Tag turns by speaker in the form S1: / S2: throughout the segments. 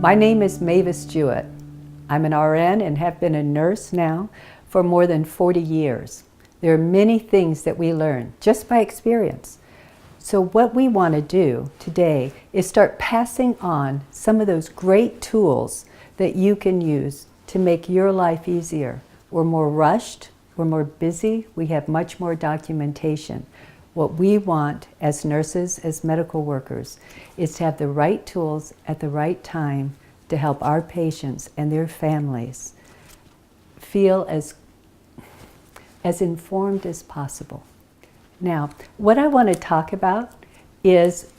S1: My name is Mavis Jewett. I'm an RN and have been a nurse now for more than 40 years. There are many things that we learn just by experience. So what we want to do today is start passing on some of those great tools that you can use to make your life easier. We're more rushed, we're more busy, we have much more documentation. What we want as nurses, as medical workers, is to have the right tools at the right time to help our patients and their families feel as informed as possible. Now, what I want to talk about is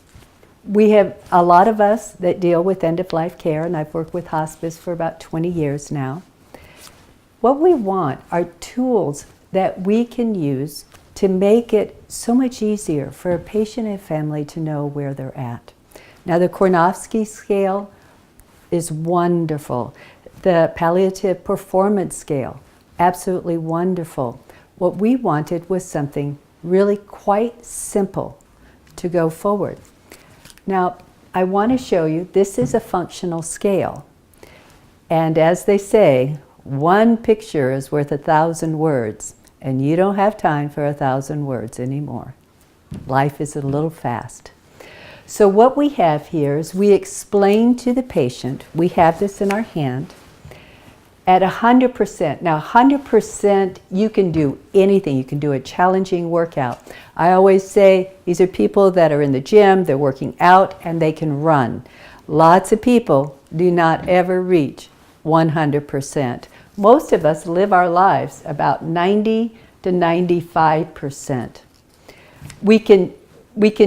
S1: we have a lot of us that deal with end-of-life care, and I've worked with hospice for about 20 years now. What we want are tools that we can use to make it so much easier for a patient and family to know where they're at. Now, the Kornofsky scale is wonderful. The palliative performance scale, absolutely wonderful. What we wanted was something really quite simple to go forward. Now, I want to show you, this is a functional scale. And as they say, one picture is worth 1,000 words. And you don't have time for 1,000 words anymore. Life is a little fast. So what we have here is we explain to the patient, we have this in our hand, at 100%. Now 100% you can do anything. You can do a challenging workout. I always say these are people that are in the gym, they're working out, and they can run. Lots of people do not ever reach 100%. Most of us live our lives about 90 to 95%. We can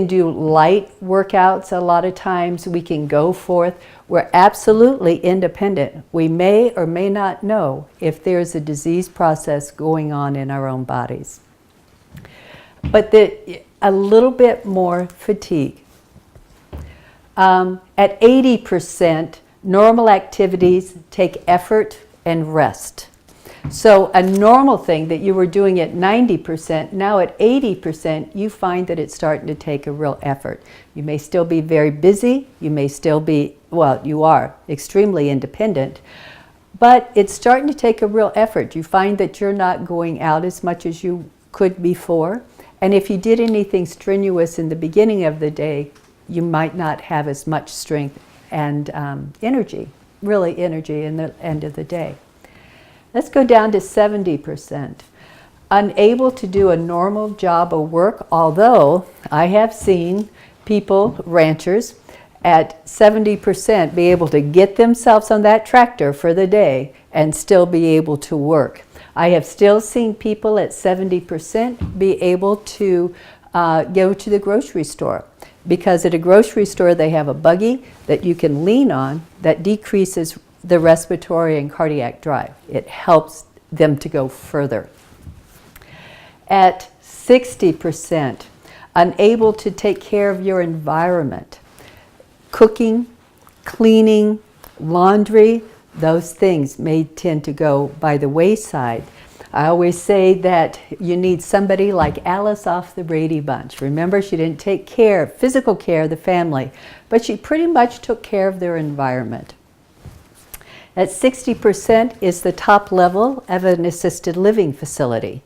S1: do light workouts a lot of times. We can go forth. We're absolutely independent. We may or may not know if there's a disease process going on in our own bodies. But a little bit more fatigue. At 80%, normal activities take effort and rest. So a normal thing that you were doing at 90%, now at 80%, you find that it's starting to take a real effort. You may still be very busy, you may still be, well, you are extremely independent, but it's starting to take a real effort. You find that you're not going out as much as you could before, and if you did anything strenuous in the beginning of the day, you might not have as much strength and energy. Really energy in the end of the day. Let's go down to 70%. Unable to do a normal job of work, although I have seen people, ranchers, at 70% be able to get themselves on that tractor for the day and still be able to work. I have still seen people at 70% be able to go to the grocery store. Because at a grocery store they have a buggy that you can lean on that decreases the respiratory and cardiac drive. It helps them to go further. At 60%, unable to take care of your environment. Cooking, cleaning, laundry, those things may tend to go by the wayside. I always say that you need somebody like Alice off the Brady Bunch. Remember, she didn't take care, physical care of the family, but she pretty much took care of their environment. At 60% is the top level of an assisted living facility.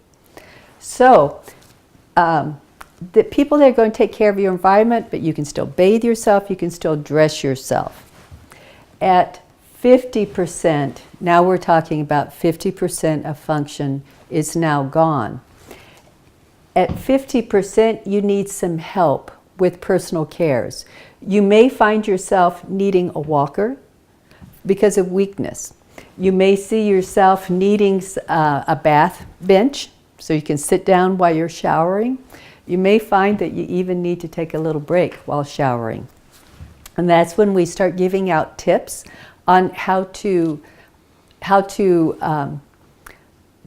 S1: So, the people that are going to take care of your environment, but you can still bathe yourself, you can still dress yourself. At 50%, now we're talking about 50% of function is now gone. At 50%, you need some help with personal cares. You may find yourself needing a walker because of weakness. You may see yourself needing a bath bench so you can sit down while you're showering. You may find that you even need to take a little break while showering. And that's when we start giving out tips on how to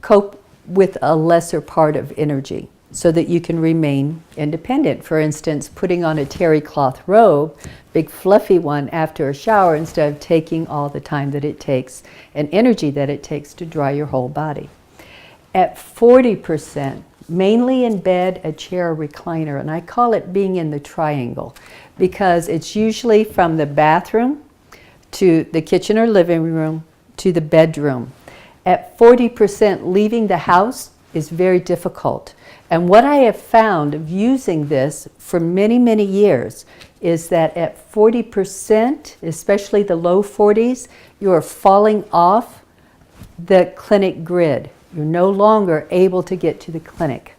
S1: cope with a lesser part of energy so that you can remain independent. For instance, putting on a terry cloth robe, big fluffy one after a shower instead of taking all the time that it takes and energy that it takes to dry your whole body. At 40%, mainly in bed, a chair, a recliner, and I call it being in the triangle because it's usually from the bathroom to the kitchen or living room to the bedroom. At 40%, leaving the house is very difficult. And what I have found of using this for many, many years is that at 40%, especially the low 40s, you are falling off the clinic grid. You're no longer able to get to the clinic.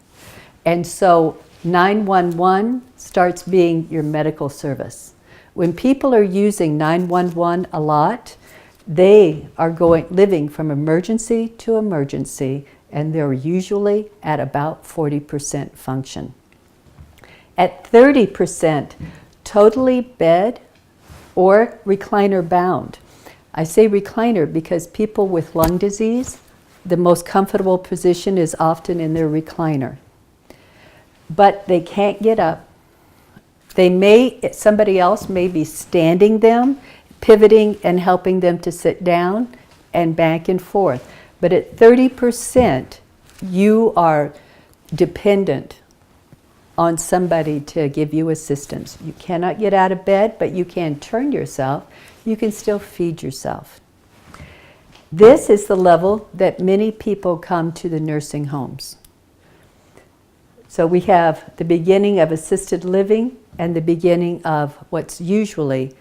S1: And so 911 starts being your medical service. When people are using 911 a lot, they are living from emergency to emergency, and they're usually at about 40% function. At 30%, totally bed or recliner bound. I say recliner because people with lung disease, the most comfortable position is often in their recliner. But they can't get up. Somebody else may be standing them, pivoting and helping them to sit down and back and forth. But at 30%, you are dependent on somebody to give you assistance. You cannot get out of bed, but you can turn yourself. You can still feed yourself. This is the level that many people come to the nursing homes. So we have the beginning of assisted living and the beginning of what's usually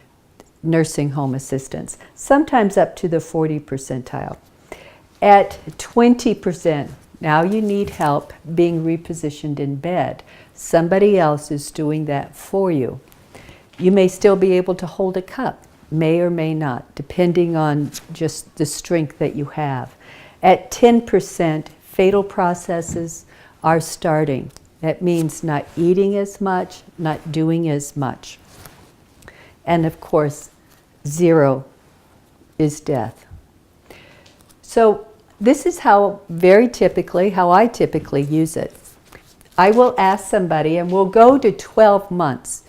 S1: nursing home assistance, sometimes up to the 40 percentile. At 20%, now you need help being repositioned in bed. Somebody else is doing that for you. You may still be able to hold a cup, may or may not, depending on just the strength that you have. At 10%, fatal processes are starting. That means not eating as much, not doing as much. And of course, 0 is death. So this is how I typically use it. I will ask somebody, and we'll go to 12 months.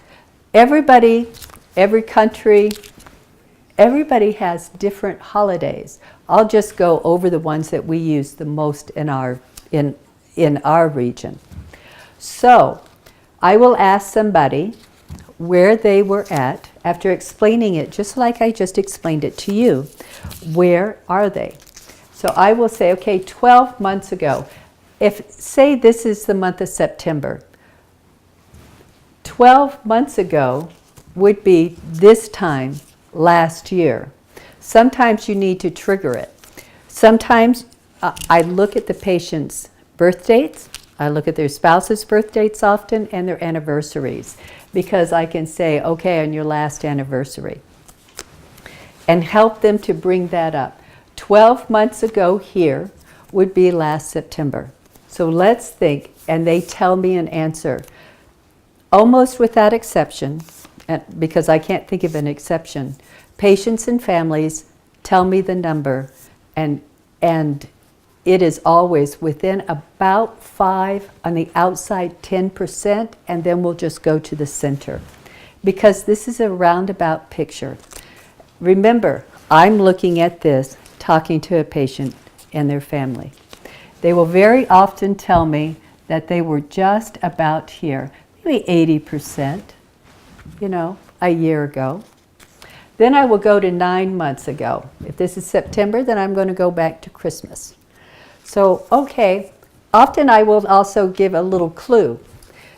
S1: Everybody, every country, everybody has different holidays. I'll just go over the ones that we use the most in our region. So I will ask somebody where they were at after explaining it, just like I just explained it to you. Where are they? So I will say, okay, 12 months ago, say this is the month of September, 12 months ago would be this time last year. Sometimes you need to trigger it. Sometimes I look at the patient's birth dates. I look at their spouse's birth dates often and their anniversaries, because I can say, okay, on your last anniversary, and help them to bring that up. 12 months ago here would be last September. So let's think, and they tell me an answer. Almost without exception, because I can't think of an exception, patients and families tell me the number, and it is always within about 5, on the outside 10%, and then we'll just go to the center. Because this is a roundabout picture. Remember, I'm looking at this, talking to a patient and their family. They will very often tell me that they were just about here, maybe 80%, a year ago. Then I will go to 9 months ago. If this is September, then I'm going to go back to Christmas. So, okay, often I will also give a little clue.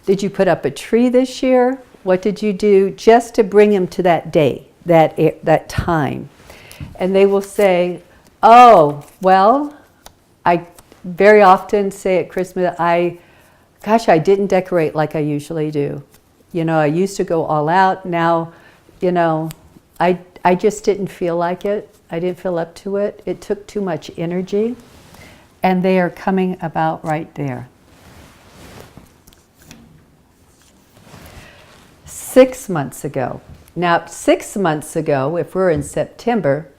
S1: Did you put up a tree this year? What did you do just to bring them to that day, that time? And they will say, oh, well, I very often say at Christmas, I didn't decorate like I usually do. I used to go all out. Now, I just didn't feel like it. I didn't feel up to it. It took too much energy. And they are coming about right there. 6 months ago. Now, 6 months ago, if we're in September,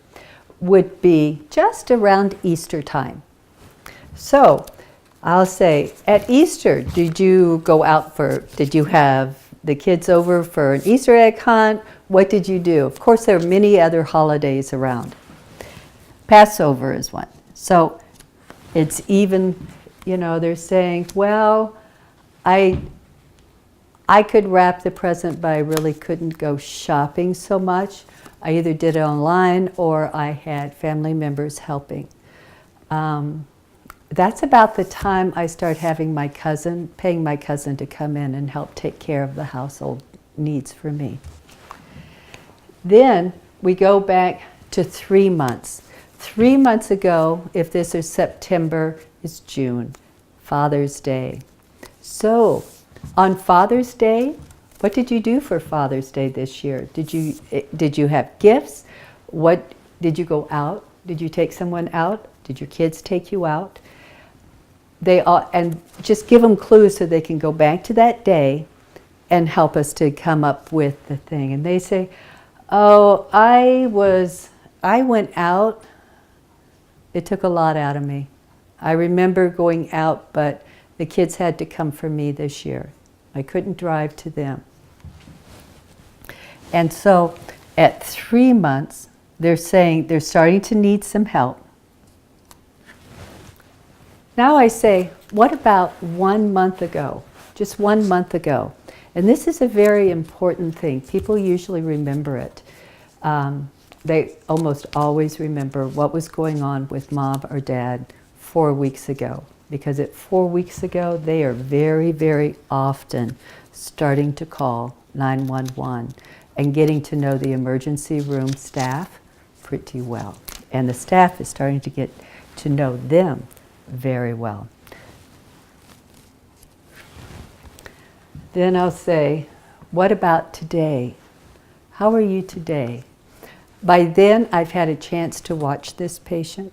S1: would be just around Easter time. So I'll say, at Easter, did you have the kids over for an Easter egg hunt? What did you do? Of course, there are many other holidays around. Passover is one. So it's even, they're saying, well, I could wrap the present, but I really couldn't go shopping so much. I either did it online or I had family members helping. That's about the time I started having paying my cousin to come in and help take care of the household needs for me. Then we go back to 3 months. 3 months ago, if this is September, is June, Father's Day. So, on Father's Day, what did you do for Father's Day this year? Did you have gifts? Did you go out? Did you take someone out? Did your kids take you out? And just give them clues so they can go back to that day and help us to come up with the thing. And they say, oh, I went out. It took a lot out of me. I remember going out, but the kids had to come for me this year. I couldn't drive to them. And so at 3 months, they're saying they're starting to need some help. Now I say, what about 1 month ago? Just 1 month ago. And this is a very important thing. People usually remember it. They almost always remember what was going on with mom or dad 4 weeks ago. Because at 4 weeks ago, they are very, very often starting to call 911 and getting to know the emergency room staff pretty well. And the staff is starting to get to know them very well. Then I'll say, what about today? How are you today? By then, I've had a chance to watch this patient,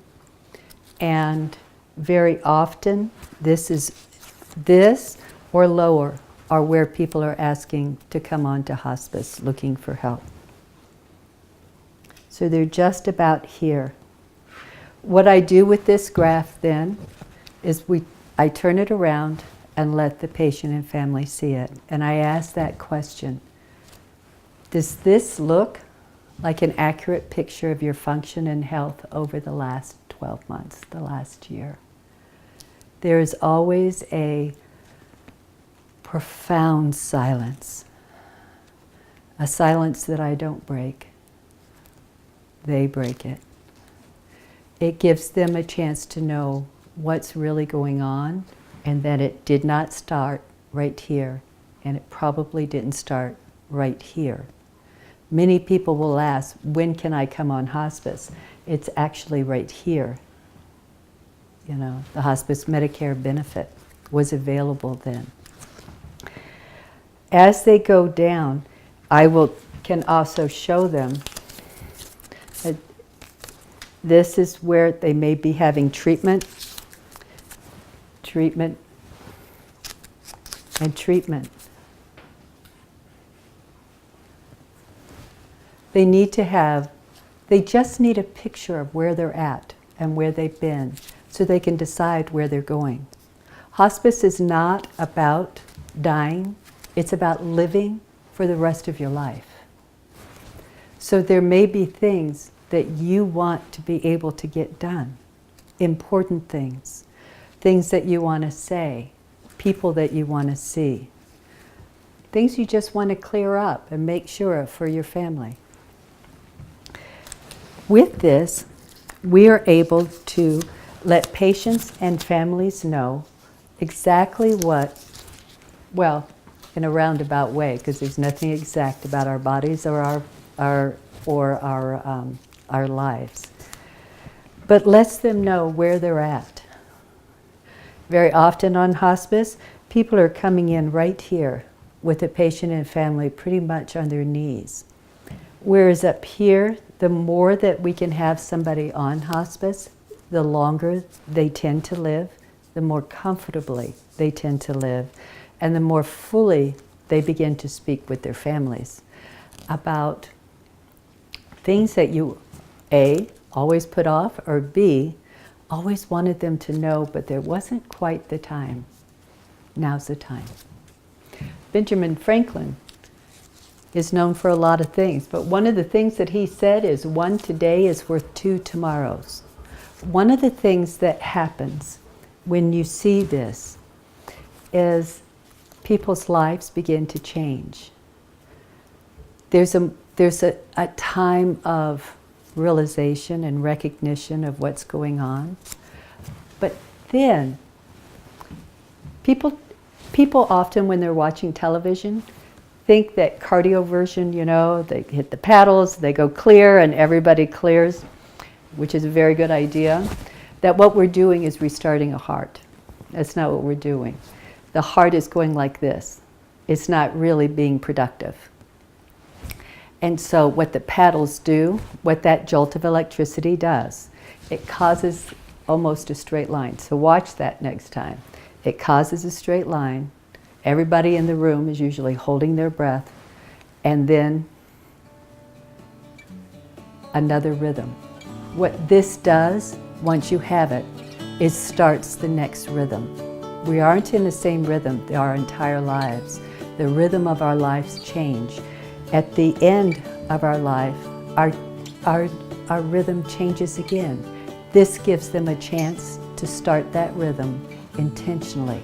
S1: and very often, this or lower are where people are asking to come on to hospice looking for help. So they're just about here. What I do with this graph then is I turn it around and let the patient and family see it. And I ask that question, does this look like an accurate picture of your function and health over the last 12 months, the last year? There is always a profound silence, a silence that I don't break. They break it. It gives them a chance to know what's really going on and that it did not start right here, and it probably didn't start right here. Many people will ask, when can I come on hospice? It's actually right here. You know, the hospice Medicare benefit was available then. As they go down, can also show them that this is where they may be having treatment, and treatment. They just need a picture of where they're at and where they've been so they can decide where they're going. Hospice is not about dying, it's about living for the rest of your life. So there may be things that you want to be able to get done, important things that you want to say, people that you want to see, things you just want to clear up and make sure of for your family. With this, we are able to let patients and families know exactly what, well, in a roundabout way, because there's nothing exact about our bodies or our lives, but lets them know where they're at. Very often on hospice, people are coming in right here with the patient and family pretty much on their knees. Whereas up here, the more that we can have somebody on hospice, the longer they tend to live, the more comfortably they tend to live, and the more fully they begin to speak with their families about things that you, A, always put off, or B, always wanted them to know, but there wasn't quite the time. Now's the time. Benjamin Franklin is known for a lot of things, but one of the things that he said is 1 today is worth 2 tomorrows. One of the things that happens when you see this is people's lives begin to change. There's there's a time of realization and recognition of what's going on. But then, people often when they're watching television think that cardioversion, you know, they hit the paddles, they go clear and everybody clears, which is a very good idea, that what we're doing is restarting a heart. That's not what we're doing. The heart is going like this. It's not really being productive. And so what the paddles do, what that jolt of electricity does, it causes almost a straight line. So watch that next time. It causes a straight line. Everybody in the room is usually holding their breath, and then another rhythm. What this does, once you have it, is starts the next rhythm. We aren't in the same rhythm our entire lives. The rhythm of our lives change. At the end of our life, our rhythm changes again. This gives them a chance to start that rhythm intentionally.